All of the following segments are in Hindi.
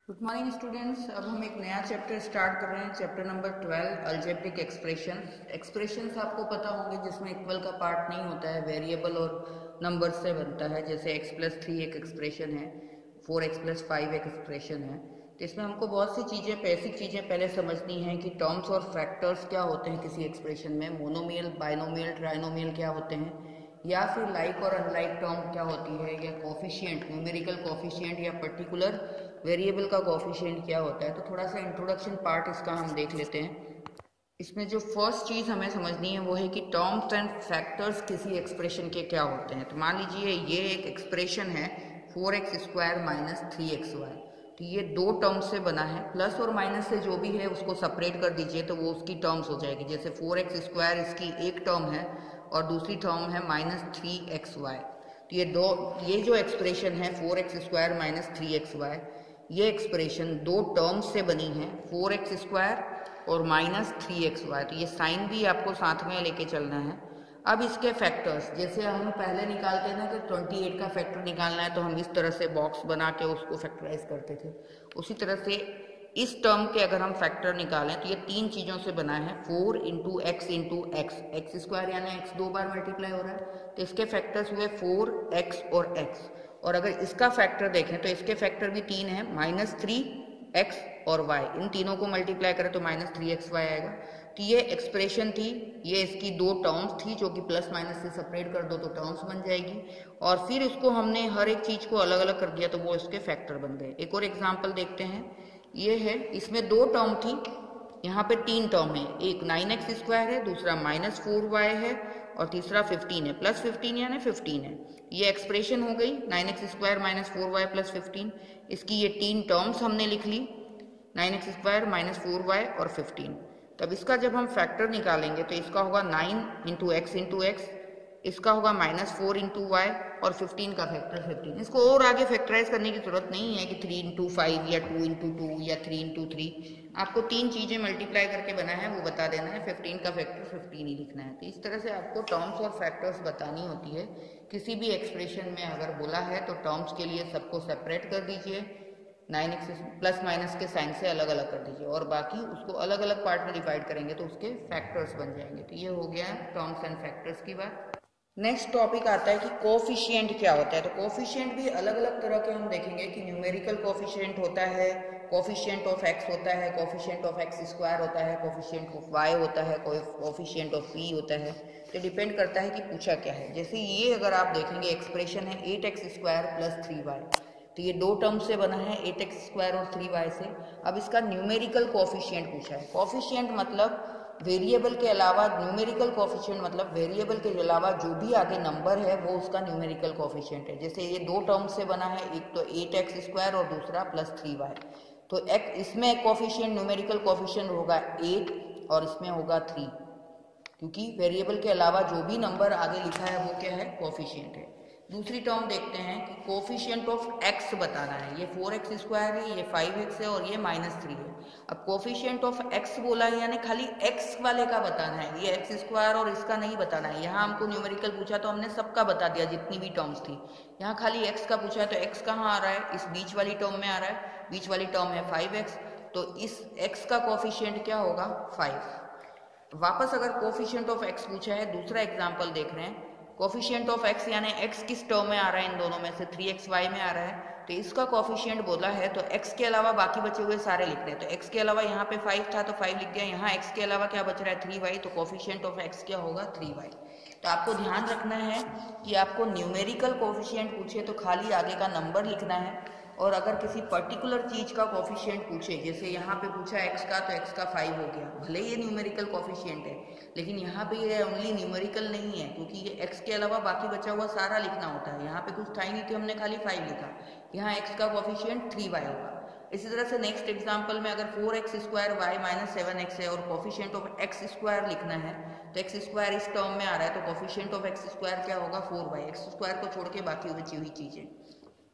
Good morning students. अब हम एक नया चैप्टर स्टार्ट कर रहे हैं, चैप्टर नंबर 12 अलजेब्रिक एक्सप्रेशंस आपको पता होंगे जिसमें इक्वल का पार्ट नहीं होता है, वेरिएबल और नंबर से बनता है। जैसे x+3 एक एक्सप्रेशन है, 4x+5 एक एक्सप्रेशन है। तो इसमें हमको बहुत सी चीज़ें, बेसिक चीज़ें पहले समझनी है कि टर्म्स और फैक्टर्स क्या होते हैं किसी एक्सप्रेशन में, मोनोमियल, बाइनोमियल, ट्राइनोमियल क्या होते हैं, या फिर लाइक और अनलाइक टर्म क्या होती है, या कोफिशिएंट, न्यूमेरिकल कोफिशिएंट या पर्टिकुलर वेरिएबल का कोफिशिएंट क्या होता है। तो थोड़ा सा इंट्रोडक्शन पार्ट इसका हम देख लेते हैं। इसमें जो फर्स्ट चीज़ हमें समझनी है वो है कि टर्म्स एंड फैक्टर्स किसी एक्सप्रेशन के क्या होते हैं। तो मान लीजिए ये एक एक्सप्रेशन है 4x² माइनस 3xy। तो ये दो टर्म्स से बना है, प्लस और माइनस से जो भी है उसको सेपरेट कर दीजिए तो वो उसकी टर्म्स हो जाएगी। जैसे 4x² इसकी एक टर्म है और दूसरी टर्म है -3xy। तो ये जो एक्सप्रेशन है 4x² माइनस 3xy, ये एक्सप्रेशन दो टर्म्स से बनी है, 4x² और -3xy। तो ये साइन भी आपको साथ में लेके चलना है। अब इसके फैक्टर्स, जैसे हम पहले निकालते हैं ना कि 28 का फैक्टर निकालना है तो हम इस तरह से बॉक्स बना के उसको फैक्टराइज करते थे, उसी तरह से इस टर्म के अगर हम फैक्टर निकालें तो ये तीन चीज़ों से बना है, 4 into x into x, x² यानी x दो बार मल्टीप्लाई हो रहा है तो इसके फैक्टर्स हुए 4x और x। और अगर इसका फैक्टर देखें तो इसके फैक्टर भी तीन है, -3x और y। इन तीनों को मल्टीप्लाई करें तो -3xy आएगा। तो ये एक्सप्रेशन थी, ये इसकी दो टर्म्स थी जो कि प्लस माइनस से सेपरेट कर दो तो टर्म्स बन जाएगी, और फिर उसको हमने हर एक चीज़ को अलग अलग कर दिया तो वो इसके फैक्टर बन गए। एक और एग्जाम्पल देखते हैं, ये है, इसमें दो टर्म थी, यहाँ पे तीन टर्म है, एक 9x² है, दूसरा -4y है और तीसरा 15 है, प्लस 15 यानी 15 है। ये एक्सप्रेशन हो गई 9x² -4y प्लस 15। इसकी ये तीन टर्म्स हमने लिख ली, 9x² -4y और 15। तब इसका जब हम फैक्टर निकालेंगे तो इसका होगा 9 इंटू एक्स इंटू एक्स, इसका होगा -4 इंटू वाई और 15 का फैक्टर 15। इसको और आगे फैक्टराइज करने की जरूरत नहीं है कि 3 इंटू 5 या 2 इंटू 2 या 3 इंटू 3। आपको तीन चीज़ें मल्टीप्लाई करके बना है वो बता देना है, 15 का फैक्टर 15 ही लिखना है। तो इस तरह से आपको टर्म्स और फैक्टर्स बतानी होती है। किसी भी एक्सप्रेशन में अगर बोला है तो टर्म्स के लिए सबको सेपरेट कर दीजिए, 9x प्लस माइनस के साइन से अलग अलग कर दीजिए, और बाकी उसको अलग अलग पार्ट में डिवाइड करेंगे तो उसके फैक्टर्स बन जाएंगे। तो ये हो गया है टर्म्स एंड फैक्टर्स की बात। नेक्स्ट टॉपिक आता है कि कोफिशिएंट क्या होता है। तो कोफिशिएंट भी अलग अलग तरह के हम देखेंगे कि न्यूमेरिकल कोफिशिएंट होता है, कोफिशिएंट ऑफ x होता है, कोफिशिएंट ऑफ x² होता है, कोफिशिएंट ऑफ y होता है, कोफिशिएंट ऑफ p होता है। तो डिपेंड करता है कि पूछा क्या है। जैसे ये अगर आप देखेंगे एक्सप्रेशन है 8x² प्लस 3y, तो ये दो टर्म से बना है, 8x² और 3y से। अब इसका न्यूमेरिकल कोफिशिएंट पूछा है। कोफिशिएंट मतलब वेरिएबल के अलावा, न्यूमेरिकल कोफिशिएंट मतलब वेरिएबल के अलावा जो भी आगे नंबर है वो उसका न्यूमेरिकल कोफिशिएंट है। जैसे ये दो टर्म से बना है, एक तो 8x² और दूसरा +3y। तो इसमें एक कोफिशिएंट, न्यूमेरिकल कोफिशिएंट होगा 8 और इसमें होगा 3, क्योंकि वेरिएबल के अलावा जो भी नंबर आगे लिखा है वो क्या है, कोफिशिएंट है। दूसरी टर्म देखते हैं कि कोफिशिएंट ऑफ x बताना है। ये 4x² है, ये 5x है और ये -3 है। अब कोफिशिएंट ऑफ x बोला है यानी खाली x वाले का बताना है, ये x² और इसका नहीं बताना है। यहाँ हमको न्यूमेरिकल पूछा तो हमने सबका बता दिया जितनी भी टर्म्स थी। यहाँ खाली x का पूछा है तो x कहाँ आ रहा है, इस बीच वाली टर्म में आ रहा है। बीच वाली टर्म है 5x, तो इस x का कोफिशिएंट क्या होगा, 5। वापस अगर कोफिशिएंट ऑफ x पूछा है, दूसरा एग्जाम्पल देख रहे हैं, कोफिशिएंट ऑफ x यानी x किस टर्म में आ रहा है, इन दोनों में से 3xy में आ रहा है, तो इसका कोफिशिएंट बोला है तो x के अलावा बाकी बचे हुए सारे लिखने हैं। तो x के अलावा यहाँ पे 5 था तो 5 लिख दिया, यहाँ x के अलावा क्या बच रहा है, 3y, तो कोफिशिएंट ऑफ x क्या होगा, 3y। तो आपको ध्यान रखना है कि आपको न्यूमेरिकल कोफिशिएंट पूछे तो खाली आगे का नंबर लिखना है, और अगर किसी पर्टिकुलर चीज़ का कोफिशिएंट पूछे, जैसे यहाँ पे पूछा x का तो x का 5 हो गया, भले ये न्यूमेरिकल कोफिशिएंट है लेकिन यहाँ पे ये ओनली न्यूमेरिकल नहीं है, क्योंकि ये x के अलावा बाकी बचा हुआ सारा लिखना होता है। यहाँ पे कुछ था ही नहीं कि हमने खाली 5 लिखा, यहाँ x का कोफिशिएंट 3y होगा। इसी तरह से नेक्स्ट एग्जाम्पल में अगर 4x² y -7x है और कोफिशिएंट ऑफ x² लिखना है, तो x² इस टर्म में आ रहा है तो कोफिशिएंट ऑफ x² क्या होगा, 4y। x² को छोड़ के बाकी बची हुई चीज़ें,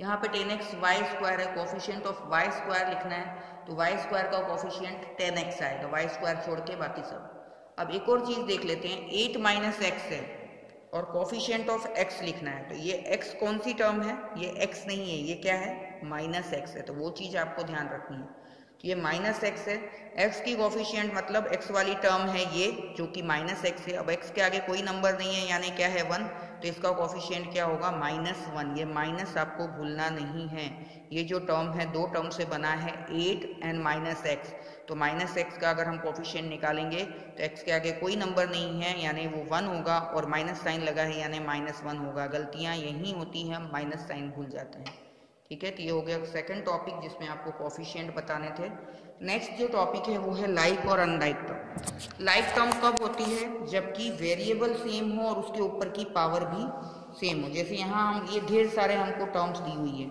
यहाँ पे 10x² है, कोफिशिएंट ऑफ y² लिखना है तो y² का कोफिशिएंट 10x आएगा, y² छोड़ के बाकी सब। अब एक और चीज़ देख लेते हैं, 8 - x है और कोफिशिएंट ऑफ x लिखना है। तो ये x कौन सी टर्म है, ये x नहीं है, ये क्या है, माइनस x है। तो वो चीज़ आपको ध्यान रखनी है। तो ये माइनस x है, x की कोफिशिएंट मतलब x वाली टर्म है ये, जो कि माइनस x है। अब x के आगे कोई नंबर नहीं है, यानी क्या है 1, तो इसका कोफिशिएंट क्या होगा, -1। ये माइनस आपको भूलना नहीं है। ये जो टर्म है 2 टर्म से बना है, 8 एंड -x। तो -x का अगर हम कोफिशिएंट निकालेंगे तो x के आगे कोई नंबर नहीं है, यानी वो 1 होगा, और माइनस साइन लगा है यानी -1 होगा। गलतियां यही होती हैं, हम माइनस साइन भूल जाते हैं। ठीक है, तो ये हो गया सेकंड टॉपिक जिसमें आपको कोफिशिएंट बताने थे। नेक्स्ट जो टॉपिक है वो है लाइक और अनलाइक टर्म। लाइक टर्म कब होती है, जबकि वेरिएबल सेम हो और उसके ऊपर की पावर भी सेम हो। जैसे यहाँ हम ये ढेर सारे हमको टर्म्स दी हुई है,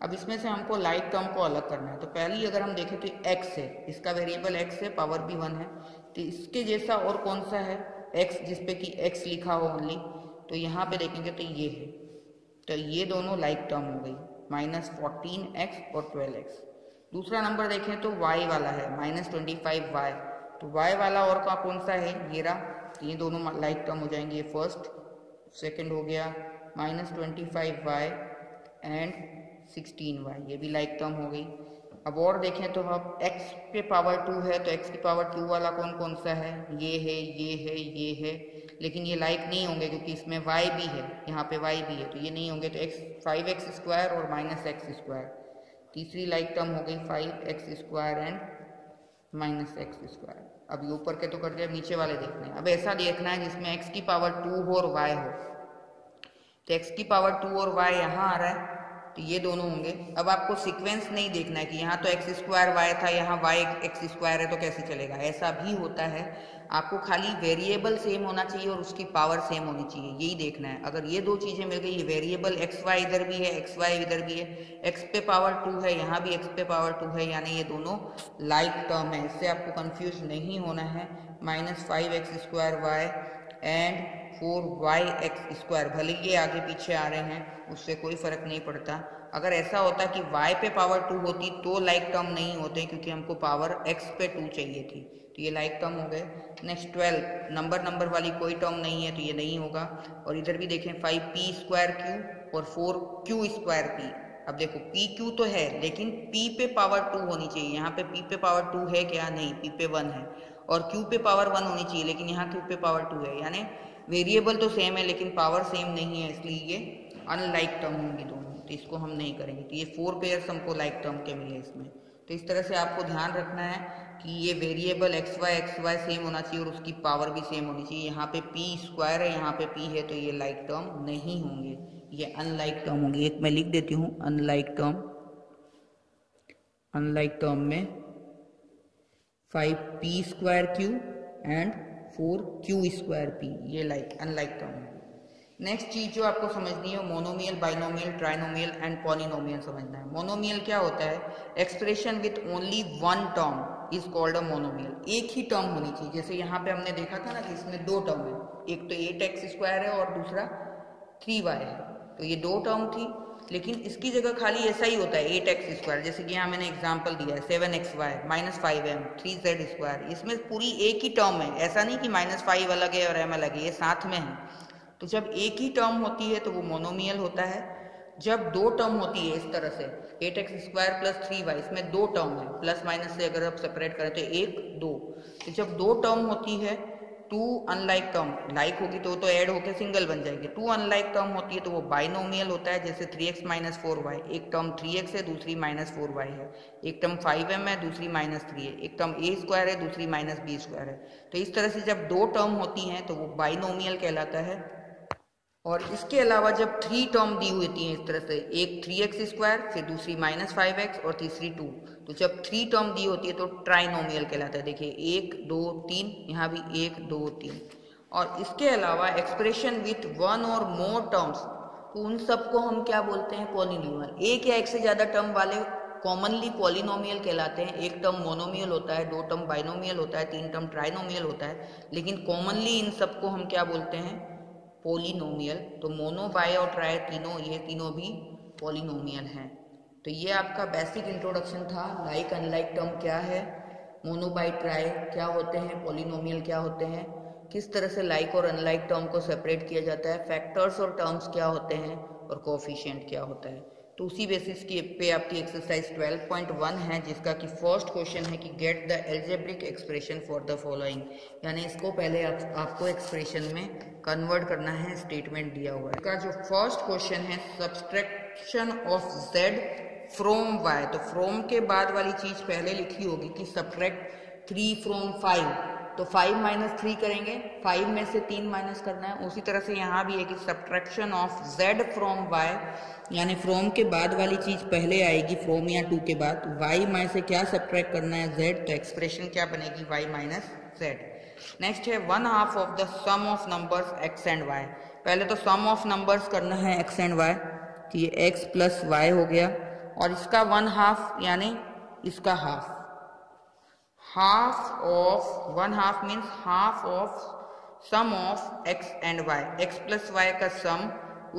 अब इसमें से हमको लाइक टर्म को अलग करना है। तो पहली अगर हम देखें तो x है, इसका वेरिएबल x है, पावर भी 1 है। तो इसके जैसा और कौन सा है, x जिसपे कि x लिखा हो ओनली। तो यहाँ पे देखेंगे तो ये है, तो ये दोनों लाइक टर्म हो गई, -14x और 12x। दूसरा नंबर देखें तो y वाला है, -25y। तो y वाला और का कौन सा है, ये रहा। ये दोनों लाइक टर्म हो जाएंगे, ये फर्स्ट, सेकंड हो गया -25y एंड 16y, ये भी लाइक टर्म हो गई। अब और देखें तो अब x पे पावर 2 है, तो x की पावर 2 वाला कौन कौन सा है, ये है, ये है, ये है। लेकिन ये लाइक नहीं होंगे क्योंकि इसमें y भी है, यहाँ पे y भी है, तो ये नहीं होंगे। तो 5x² और -x²। तीसरी लाइक टर्म हो गई 5x² एंड -x²। अब ये ऊपर के तो कर दिया, नीचे वाले देखने हैं। अब ऐसा देखना है जिसमें x की पावर 2 हो और y हो। तो x की पावर 2 और y यहाँ आ रहा है, तो ये दोनों होंगे। अब आपको सीक्वेंस नहीं देखना है कि यहाँ तो x² y था, यहाँ y x² है, तो कैसे चलेगा, ऐसा भी होता है। आपको खाली वेरिएबल सेम होना चाहिए और उसकी पावर सेम होनी चाहिए, यही देखना है। अगर ये दो चीजें मिल गई, ये वेरिएबल xy इधर भी है, xy इधर भी है, x पे पावर 2 है, यहाँ भी x पे पावर 2 है, यानी ये दोनों लाइक टर्म है। इससे आपको कंफ्यूज नहीं होना है। -5x² y एंड 4yx², भले ये आगे पीछे आ रहे हैं, उससे कोई फर्क नहीं पड़ता। अगर ऐसा होता कि y पे पावर 2 होती तो लाइक टर्म नहीं होते, क्योंकि हमको पावर x पे 2 चाहिए थी। तो ये लाइक टर्म हो गए। नेक्स्ट 12, नंबर वाली कोई टर्म नहीं है, तो ये नहीं होगा। और इधर भी देखें 5p² और 4q²p। अब देखो pq तो है, लेकिन p पे पावर 2 होनी चाहिए। यहाँ पे p पे पावर 2 है क्या, नहीं, p पे 1 है। और q पे पावर 1 होनी चाहिए, लेकिन यहाँ q पे पावर 2 है। यानी वेरिएबल तो सेम है लेकिन पावर सेम नहीं है, इसलिए ये अनलाइक टर्म होंगी दोनों, तो इसको हम नहीं करेंगे। तो ये 4 पेयर्स हमको लाइक टर्म के मिले इसमें। तो इस तरह से आपको ध्यान रखना है कि ये वेरिएबल xy सेम होना चाहिए और उसकी पावर भी सेम होनी चाहिए। यहाँ पे p² है, यहाँ पे p है, तो ये लाइक टर्म नहीं होंगे, ये अनलाइक टर्म होंगे। एक मैं लिख देती हूँ, अनलाइक टर्म में 5p² एंड 4q²p, ये अनलाइक टर्म है। नेक्स्ट चीज जो आपको समझनी है, monomial, binomial, trinomial and polynomial समझना है। मोनोमियल क्या होता है, expression with only 1 term is called a monomial. एक ही टर्म होनी चाहिए। जैसे यहाँ पे हमने देखा था ना कि इसमें 2 टर्म है, एक तो 8x² है और दूसरा 3y है। तो ये 2 टर्म थी, लेकिन इसकी जगह खाली ऐसा ही होता है 8x²। जैसे कि यहाँ मैंने एग्जांपल दिया है 7xy -5m 3z²। इसमें पूरी एक ही टर्म है, ऐसा नहीं कि -5 अलग है और m अलग है, ये साथ में है। तो जब एक ही टर्म होती है तो वो मोनोमियल होता है। जब 2 टर्म होती है इस तरह से 8x² + 3y, इसमें 2 टर्म है, प्लस माइनस से अगर आप सेपरेट करें तो 1 2। तो जब 2 टर्म होती है, 2 अनलाइक टर्म, लाइक होगी तो ऐड होकर सिंगल बन जाएगी। 2 अनलाइक टर्म होती है तो वो बाइनोमियल होता है। जैसे 3x - 4y, एक टर्म 3x है, दूसरी -4y है। एक टर्म 5m है, दूसरी -3 है। एक टर्म a² है, दूसरी -b² है। तो इस तरह से जब 2 टर्म होती हैं तो वो बाइनोमियल कहलाता है। और इसके अलावा जब 3 टर्म दी हुई थी इस तरह से, एक 3x², फिर दूसरी -5x और तीसरी 2, तो जब 3 टर्म दी होती है तो ट्राइनोमियल कहलाता है। देखिए 1 2 3, यहाँ भी 1 2 3। और इसके अलावा एक्सप्रेशन विथ 1 और मोर टर्म्स, तो उन सबको हम क्या बोलते हैं, पॉलिनोमियल। एक या एक से ज़्यादा टर्म वाले कॉमनली पॉलिनोमियल कहलाते हैं। एक टर्म मोनोमियल होता है, 2 टर्म बाइनोमियल होता है, 3 टर्म ट्राइनोमियल होता है, लेकिन कॉमनली इन सबको हम क्या बोलते हैं, पॉलिनोमियल। तो मोनो, बाय और ट्राई तीनों, ये तीनों भी पॉलिनोमियल हैं। तो ये आपका बेसिक इंट्रोडक्शन था। लाइक अनलाइक टर्म क्या है, मोनो बाय ट्राई क्या होते हैं, पॉलिनोमियल क्या होते हैं। किस तरह से लाइक और अनलाइक टर्म को सेपरेट किया जाता है, फैक्टर्स और टर्म्स क्या होते हैं और कोएफिशिएंट क्या होता है। तो उसी बेसिस की पे आपकी एक्सरसाइज 12.1 है, जिसका कि फर्स्ट क्वेश्चन है कि get the algebraic expression for the following, यानी इसको पहले आपको एक्सप्रेशन में कन्वर्ट करना है, स्टेटमेंट दिया हुआ है। इसका जो फर्स्ट क्वेश्चन है subtraction of z from y, तो फ्रॉम के बाद वाली चीज पहले लिखी होगी कि सब्ट्रैक्ट 3 फ्रॉम 5, तो 5 माइनस 3 करेंगे, 5 में से 3 माइनस करना है। उसी तरह से यहाँ भी है कि subtraction of z from y, यानी फ्रॉम के बाद वाली चीज पहले आएगी, फ्रॉम या टू के बाद y में से क्या सब्ट्रैक्ट करना है z, तो एक्सप्रेशन क्या बनेगी y माइनस z। नेक्स्ट है 1/2 of the sum of numbers x and y। पहले तो सम ऑफ नंबर्स करना है x एंड y, तो ये x प्लस y हो गया, और इसका 1/2 यानी इसका half, half of 1/2 means half of sum of x and y, x plus y का सम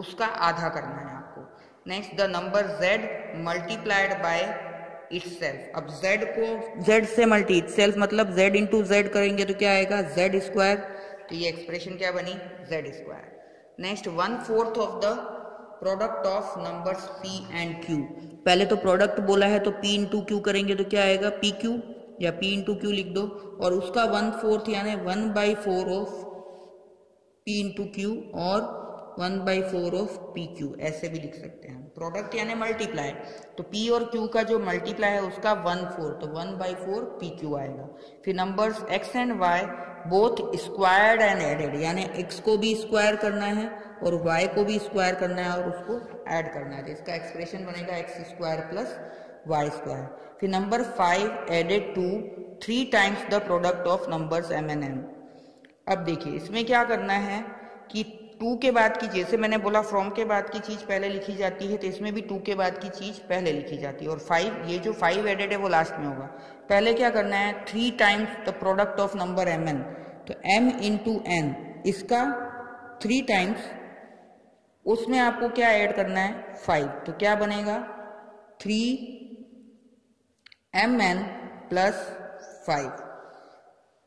उसका आधा करना है आपको। Next the number z multiplied by itself. अब z को z से मल्टी, इटसेल्फ मतलब z इंटू z करेंगे तो क्या आएगा z स्क्वायर, तो ये एक्सप्रेशन क्या बनी z square. Next 1/4 of the product of numbers p and q। पहले तो प्रोडक्ट बोला है तो p इंटू q करेंगे तो क्या आएगा pq, या p इंटू q लिख दो, और उसका 1/4 यानी 1/4 ऑफ p इंटू q और 1/4 ऑफ pq, ऐसे भी लिख सकते हैं। प्रोडक्ट यानी मल्टीप्लाई, तो p और q का जो मल्टीप्लाई है उसका 1/4, तो 1/4 pq आएगा। फिर numbers x and y both squared and added, यानी x को भी स्क्वायर करना है और y को भी स्क्वायर करना है और उसको ऐड करना है, तो इसका एक्सप्रेशन बनेगा x square plus y square. फिर number 5 added to 3 times the product of numbers m and n। अब देखिए इसमें क्या करना है कि 2 के बाद की, जैसे मैंने बोला फ्रॉम के बाद की चीज पहले लिखी जाती है, तो इसमें भी 2 के बाद की चीज पहले लिखी जाती है, और 5, ये जो 5 एडेड है वो लास्ट में होगा। पहले क्या करना है 3 times the product of number mn, तो m इंटू n, इसका 3 टाइम्स, उसमें आपको क्या ऐड करना है 5, तो क्या बनेगा 3mn प्लस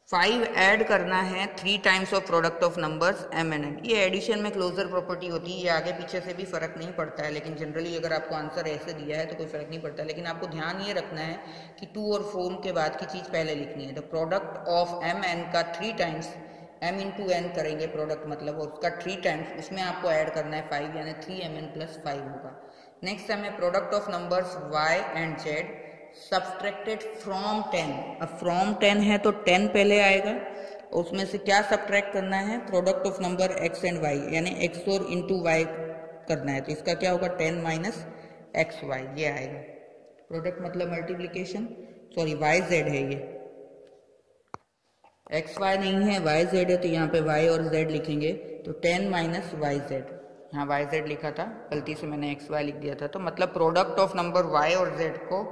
5 ऐड करना है 3 times of product of numbers m and n। ये एडिशन में क्लोजर प्रॉपर्टी होती है, ये आगे पीछे से भी फर्क नहीं पड़ता है, लेकिन जनरली अगर आपको आंसर ऐसे दिया है तो कोई फर्क नहीं पड़ता, लेकिन आपको ध्यान ये रखना है कि 2 और फ्रॉम के बाद की चीज पहले लिखनी है। तो प्रोडक्ट ऑफ m n का 3 टाइम्स, m इंटू n करेंगे प्रोडक्ट मतलब, और उसका 3 टाइम्स, उसमें आपको ऐड करना है 5, यानी 3mn प्लस 5 होगा। नेक्स्ट हमें product of numbers y and z subtracted from 10। अब फ्रॉम 10 है तो 10 पहले आएगा, और उसमें से क्या सब्ट्रैक्ट करना है product of number x and y, यानी x और इंटू y करना है, तो इसका क्या होगा 10 माइनस xy, ये आएगा। प्रोडक्ट मतलब मल्टीप्लीकेशन, सॉरी yz है ये, xy नहीं है yz है, तो यहाँ पे y और z लिखेंगे, तो 10 माइनस yz, यहाँ yz लिखा था, गलती से मैंने xy लिख दिया था, तो मतलब प्रोडक्ट ऑफ नंबर y और z को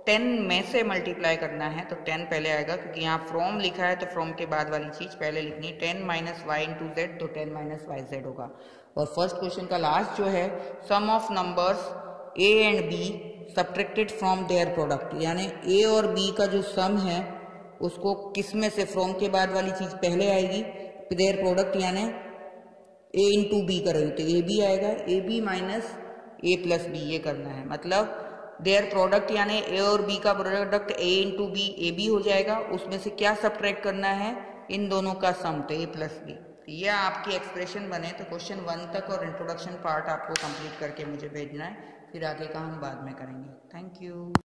10 में से मल्टीप्लाई करना है, तो 10 पहले आएगा, क्योंकि यहाँ फ्रॉम लिखा है तो फ्रॉम के बाद वाली चीज पहले लिखनी है। 10 माइनस वाई इंटू जेड, तो 10 माइनस वाई जेड होगा। और फर्स्ट क्वेश्चन का लास्ट जो है sum of numbers a and b subtracted from their product, यानी a और b का जो सम है उसको किस में से, फ्रॉम के बाद वाली चीज पहले आएगी, देयर प्रोडक्ट यानी a इंटू बी करेंगे तो a b आएगा, a b minus a plus b, ये करना है। मतलब देयर प्रोडक्ट यानी ए और बी का product a into B A B हो जाएगा, उसमें से क्या सब्ट्रैक्ट करना है इन दोनों का सम, तो a प्लस बी। यह आपकी एक्सप्रेशन बने तो क्वेश्चन 1 तक और इंट्रोडक्शन पार्ट आपको कंप्लीट करके मुझे भेजना है, फिर आगे का हम बाद में करेंगे। Thank you.